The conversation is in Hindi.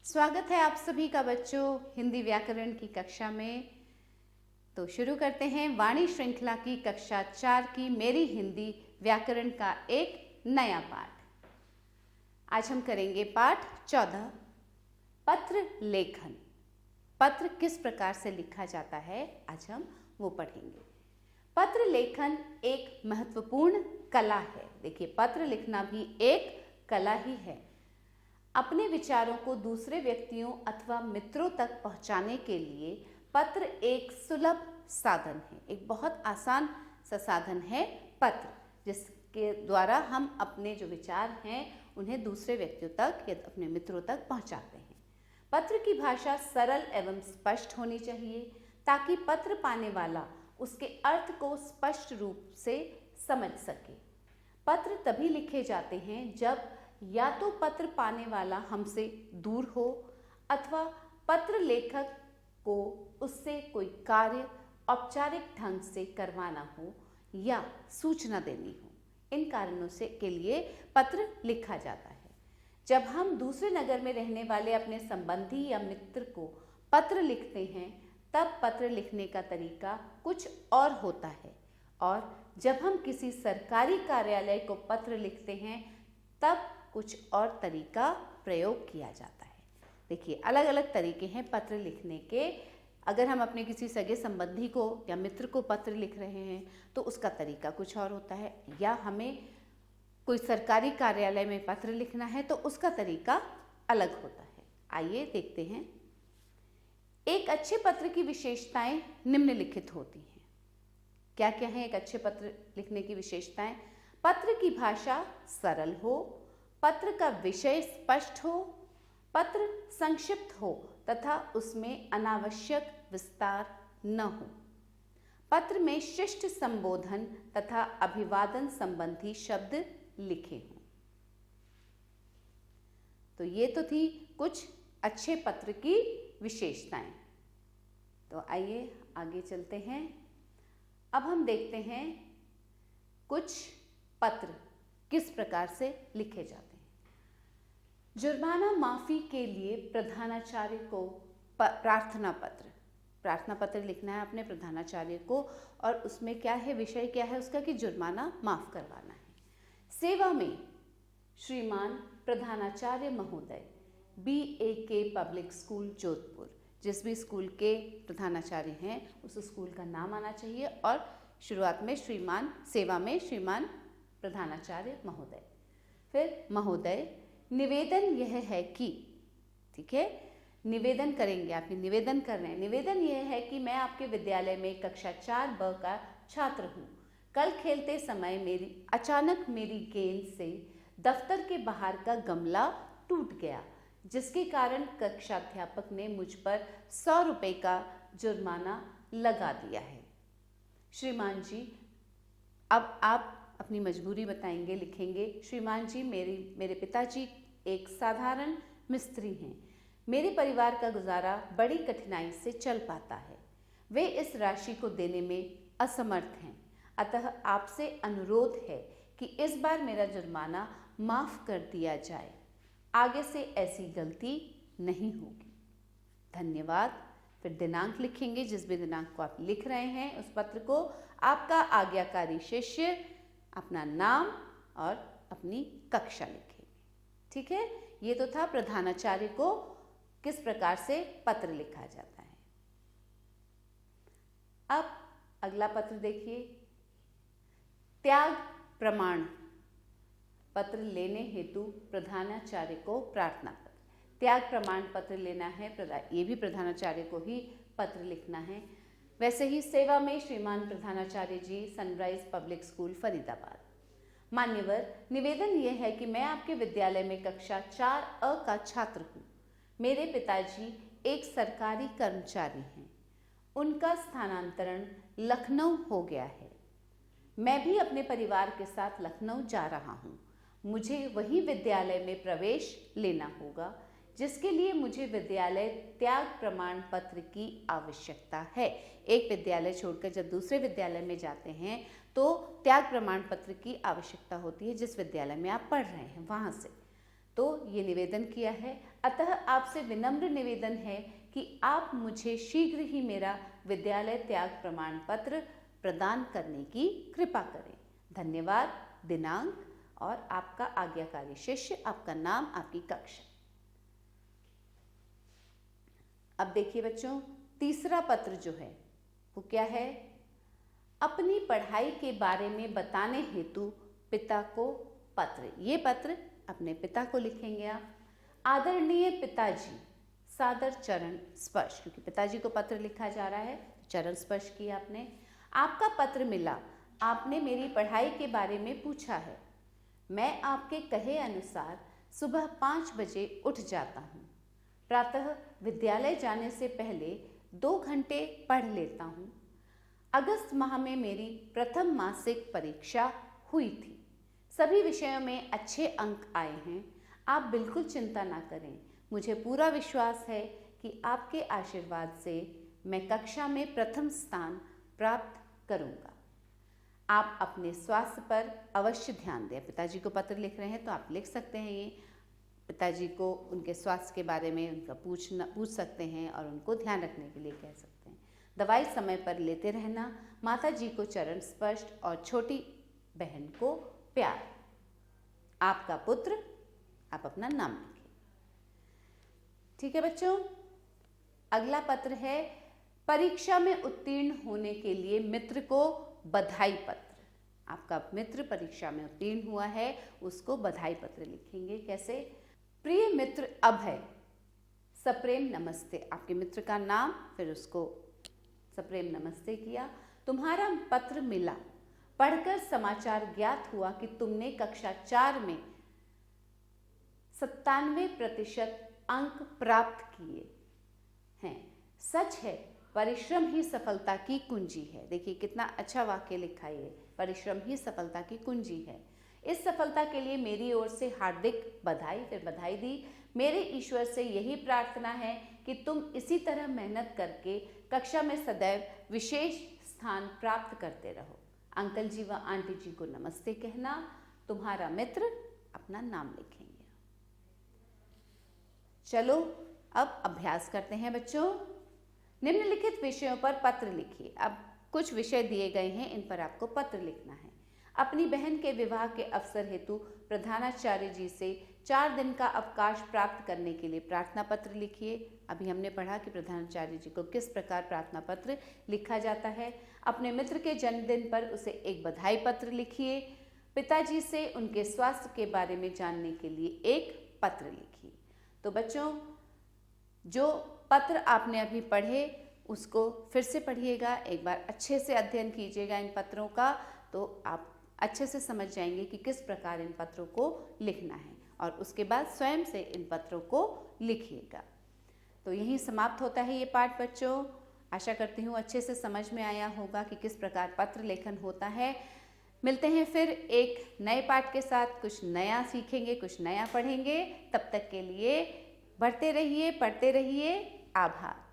स्वागत है आप सभी का बच्चों हिंदी व्याकरण की कक्षा में। तो शुरू करते हैं वाणी श्रृंखला की कक्षा 4 की मेरी हिंदी व्याकरण का एक नया पाठ। आज हम करेंगे पाठ 14 पत्र लेखन। पत्र किस प्रकार से लिखा जाता है आज हम वो पढ़ेंगे। पत्र लेखन एक महत्वपूर्ण कला है। देखिए, पत्र लिखना भी एक कला ही है। अपने विचारों को दूसरे व्यक्तियों अथवा मित्रों तक पहुंचाने के लिए पत्र एक सुलभ साधन है। एक बहुत आसान सा साधन है पत्र, जिसके द्वारा हम अपने जो विचार हैं उन्हें दूसरे व्यक्तियों तक या अपने मित्रों तक पहुंचाते हैं। पत्र की भाषा सरल एवं स्पष्ट होनी चाहिए ताकि पत्र पाने वाला उसके अर्थ को स्पष्ट रूप से समझ सके। पत्र तभी लिखे जाते हैं जब या तो पत्र पाने वाला हमसे दूर हो अथवा पत्र लेखक को उससे कोई कार्य औपचारिक ढंग से करवाना हो या सूचना देनी हो। इन कारणों से के लिए पत्र लिखा जाता है। जब हम दूसरे नगर में रहने वाले अपने संबंधी या मित्र को पत्र लिखते हैं तब पत्र लिखने का तरीका कुछ और होता है, और जब हम किसी सरकारी कार्यालय को पत्र लिखते हैं तब कुछ और तरीका प्रयोग किया जाता है। देखिए, अलग अलग तरीके हैं पत्र लिखने के। अगर हम अपने किसी सगे संबंधी को या मित्र को पत्र लिख रहे हैं तो उसका तरीका कुछ और होता है, या हमें कोई सरकारी कार्यालय में पत्र लिखना है तो उसका तरीका अलग होता है। आइए देखते हैं। एक अच्छे पत्र की विशेषताएं निम्नलिखित होती हैं। क्या क्या है एक अच्छे पत्र लिखने की विशेषताएं? पत्र की भाषा सरल हो, पत्र का विषय स्पष्ट हो, पत्र संक्षिप्त हो तथा उसमें अनावश्यक विस्तार न हो, पत्र में शिष्ट संबोधन तथा अभिवादन संबंधी शब्द लिखे हों। तो ये तो थी कुछ अच्छे पत्र की विशेषताएं। तो आइए आगे चलते हैं। अब हम देखते हैं कुछ पत्र किस प्रकार से लिखे जाते हैं। जुर्माना माफी के लिए प्रधानाचार्य को प्रार्थना पत्र लिखना है अपने प्रधानाचार्य को, और उसमें क्या है, विषय क्या है उसका कि जुर्माना माफ करवाना है। सेवा में श्रीमान प्रधानाचार्य महोदय BAK पब्लिक स्कूल जोधपुर, जिस भी स्कूल के प्रधानाचार्य हैं उस स्कूल का नाम आना चाहिए और शुरुआत में श्रीमान, सेवा में श्रीमान प्रधानाचार्य महोदय। फिर महोदय, निवेदन यह है कि, ठीक है, निवेदन करेंगे, आप निवेदन कर रहे हैं। निवेदन यह है कि मैं आपके विद्यालय में कक्षा 4B का छात्र हूँ। कल खेलते समय अचानक मेरी गेंद से दफ्तर के बाहर का गमला टूट गया, जिसके कारण कक्षाध्यापक ने मुझ पर 100 रुपये का जुर्माना लगा दिया है। श्रीमान जी, अब आप अपनी मजबूरी बताएंगे, लिखेंगे। श्रीमान जी, मेरे पिताजी एक साधारण मिस्त्री हैं। मेरे परिवार का गुजारा बड़ी कठिनाई से चल पाता है। वे इस राशि को देने में असमर्थ हैं, अतः आपसे अनुरोध है कि इस बार मेरा जुर्माना माफ कर दिया जाए। आगे से ऐसी गलती नहीं होगी। धन्यवाद। फिर दिनांक लिखेंगे, जिस भी दिनांक को आप लिख रहे हैं उस पत्र को, आपका आज्ञाकारी शिष्य, अपना नाम और अपनी कक्षा लिखेंगे। ठीक है, ये तो था प्रधानाचार्य को किस प्रकार से पत्र लिखा जाता है। अब अगला पत्र देखिए। त्याग प्रमाण पत्र लेने हेतु प्रधानाचार्य को प्रार्थना पत्र। त्याग प्रमाण पत्र लेना है, ये भी प्रधानाचार्य को ही पत्र लिखना है। वैसे ही सेवा में श्रीमान प्रधानाचार्य जी, सनराइज पब्लिक स्कूल फरीदाबाद। मान्यवर, निवेदन यह है कि मैं आपके विद्यालय में कक्षा 4A का छात्र हूँ। मेरे पिताजी एक सरकारी कर्मचारी हैं। उनका स्थानांतरण लखनऊ हो गया है। मैं भी अपने परिवार के साथ लखनऊ जा रहा हूँ। मुझे वही विद्यालय में प्रवेश लेना होगा जिसके लिए मुझे विद्यालय त्याग प्रमाण पत्र की आवश्यकता है। एक विद्यालय छोड़कर जब दूसरे विद्यालय में जाते हैं तो त्याग प्रमाण पत्र की आवश्यकता होती है, जिस विद्यालय में आप पढ़ रहे हैं वहाँ से। तो ये निवेदन किया है, अतः आपसे विनम्र निवेदन है कि आप मुझे शीघ्र ही मेरा विद्यालय त्याग प्रमाण पत्र प्रदान करने की कृपा करें। धन्यवाद, दिनांक और आपका आज्ञाकारी शिष्य, आपका नाम, आपकी कक्षा। अब देखिए बच्चों, तीसरा पत्र जो है वो क्या है? अपनी पढ़ाई के बारे में बताने हेतु पिता को पत्र। ये पत्र अपने पिता को लिखेंगे आप। आदरणीय पिताजी, सादर चरण स्पर्श, क्योंकि पिताजी को पत्र लिखा जा रहा है, चरण स्पर्श किया आपने। आपका पत्र मिला, आपने मेरी पढ़ाई के बारे में पूछा है। मैं आपके कहे अनुसार सुबह 5 बजे उठ जाता हूँ। प्रातः विद्यालय जाने से पहले 2 घंटे पढ़ लेता हूँ। अगस्त माह में मेरी प्रथम मासिक परीक्षा हुई थी। सभी विषयों में अच्छे अंक आए हैं। आप बिल्कुल चिंता ना करें। मुझे पूरा विश्वास है कि आपके आशीर्वाद से मैं कक्षा में प्रथम स्थान प्राप्त करूँगा। आप अपने स्वास्थ्य पर अवश्य ध्यान दें। पिताजी को पत्र लिख रहे हैं तो आप लिख सकते हैं ये। पिताजी को उनके स्वास्थ्य के बारे में उनका पूछ सकते हैं और उनको ध्यान रखने के लिए कह सकते हैं। दवाई समय पर लेते रहना। माता जी को चरण स्पर्श और छोटी बहन को प्यार। आपका पुत्र, आप अपना नाम लिखिए। ठीक है बच्चों, अगला पत्र है परीक्षा में उत्तीर्ण होने के लिए मित्र को बधाई पत्र। आपका मित्र परीक्षा में उत्तीर्ण हुआ है, उसको बधाई पत्र लिखेंगे। कैसे? प्रिय मित्र अभय, सप्रेम नमस्ते। आपके मित्र का नाम, फिर उसको सप्रेम नमस्ते किया। तुम्हारा पत्र मिला, पढ़कर समाचार ज्ञात हुआ कि तुमने कक्षा 4 में 97% अंक प्राप्त किए हैं। सच है, परिश्रम ही सफलता की कुंजी है। देखिए कितना अच्छा वाक्य लिखा है, परिश्रम ही सफलता की कुंजी है। इस सफलता के लिए मेरी ओर से हार्दिक बधाई। फिर बधाई दी। मेरे ईश्वर से यही प्रार्थना है कि तुम इसी तरह मेहनत करके कक्षा में सदैव विशेष स्थान प्राप्त करते रहो। अंकल जी व आंटी जी को नमस्ते कहना। तुम्हारा मित्र, अपना नाम लिखेंगे। चलो अब अभ्यास करते हैं बच्चों। निम्नलिखित विषयों पर पत्र लिखिए। अब कुछ विषय दिए गए हैं, इन पर आपको पत्र लिखना है। अपनी बहन के विवाह के अवसर हेतु प्रधानाचार्य जी से 4 दिन का अवकाश प्राप्त करने के लिए प्रार्थना पत्र लिखिए। अभी हमने पढ़ा कि प्रधानाचार्य जी को किस प्रकार प्रार्थना पत्र लिखा जाता है। अपने मित्र के जन्मदिन पर उसे एक बधाई पत्र लिखिए। पिताजी से उनके स्वास्थ्य के बारे में जानने के लिए एक पत्र लिखिए। तो बच्चों, जो पत्र आपने अभी पढ़े उसको फिर से पढ़िएगा, एक बार अच्छे से अध्ययन कीजिएगा इन पत्रों का, तो आप अच्छे से समझ जाएंगे कि किस प्रकार इन पत्रों को लिखना है और उसके बाद स्वयं से इन पत्रों को लिखिएगा। तो यहीं समाप्त होता है ये पाठ बच्चों। आशा करती हूँ अच्छे से समझ में आया होगा कि किस प्रकार पत्र लेखन होता है। मिलते हैं फिर एक नए पाठ के साथ, कुछ नया सीखेंगे, कुछ नया पढ़ेंगे। तब तक के लिए बढ़ते रहिए, पढ़ते रहिए। आभार।